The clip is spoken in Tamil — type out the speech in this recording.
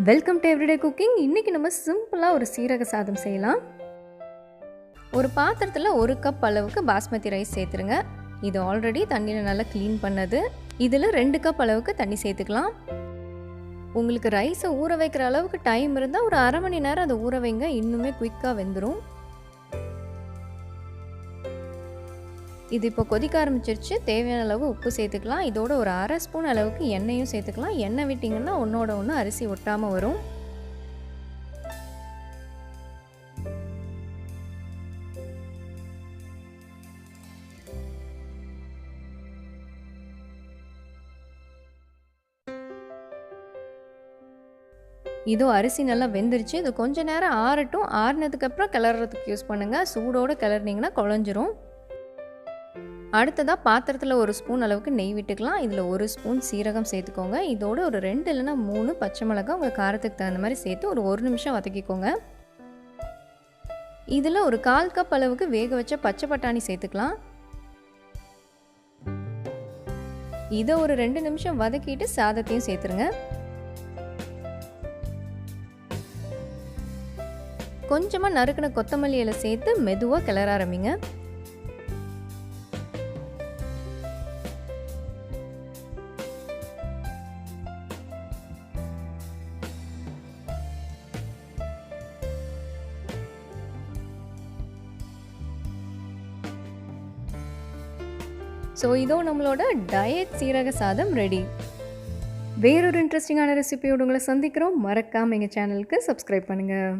Welcome to everyday cooking. இன்றைக்கி நம்ம சிம்பிளாக ஒரு சீரக சாதம் செய்யலாம். ஒரு பாத்திரத்தில் 1 கப் அளவுக்கு பாஸ்மதி ரைஸ் சேர்த்துருங்க. இது ஆல்ரெடி தண்ணியில் நல்லா க்ளீன் பண்ணது. இதில் 2 கப் அளவுக்கு தண்ணி சேர்த்துக்கலாம். உங்களுக்கு ரைஸை ஊற வைக்கிற அளவுக்கு டைம் இருந்தால் ஒரு அரை மணி நேரம் அதை ஊற வைங்க, இன்னுமே குயிக்காக வெந்துடும். இது இப்போ கொதிக்க ஆரம்பிச்சிருச்சு. தேவையான அளவு உப்பு சேர்த்துக்கலாம். இதோட ஒரு அரை ஸ்பூன் அளவுக்கு எண்ணெயும் சேர்த்துக்கலாம். எண்ணெய் விட்டிங்கன்னா ஒன்றோட ஒன்று அரிசி ஒட்டாமல் வரும். இதோ அரிசி நல்லா வெந்துருச்சு. இது கொஞ்சம் நேரம் ஆறட்டும். ஆறுனதுக்கப்புறம் கிளறதுக்கு யூஸ் பண்ணுங்கள். சூடோடு கிளறினீங்கன்னா குழஞ்சிரும். அடுத்ததாக பாத்திரத்தில் 1 ஸ்பூன் அளவுக்கு நெய் விட்டுக்கலாம். இதில் 1 ஸ்பூன் சீரகம் சேர்த்துக்கோங்க. இதோட ஒரு 2 இல்லைன்னா 3 பச்சை மிளகாய் உங்கள் காரத்துக்கு தகுந்த மாதிரி சேர்த்து ஒரு நிமிஷம் வதக்கிக்கோங்க. இதில் ஒரு 1/4 கப் அளவுக்கு வேக வச்ச பச்சை பட்டாணி சேர்த்துக்கலாம். இதை ஒரு 2 நிமிஷம் வதக்கிட்டு சாதத்தையும் சேர்த்துருங்க. கொஞ்சமாக நறுக்கின கொத்தமல்லி இலை சேர்த்து மெதுவாக கிளற ஆரம்பிங்க. ஸோ இதோ நம்மளோட டயட் சீரக சாதம் ரெடி. வேறொரு இன்ட்ரெஸ்டிங்கான ரெசிபியோடு உங்களை சந்திக்கிறோம். மறக்காமல் எங்கள் சேனலுக்கு சப்ஸ்கிரைப் பண்ணுங்கள்.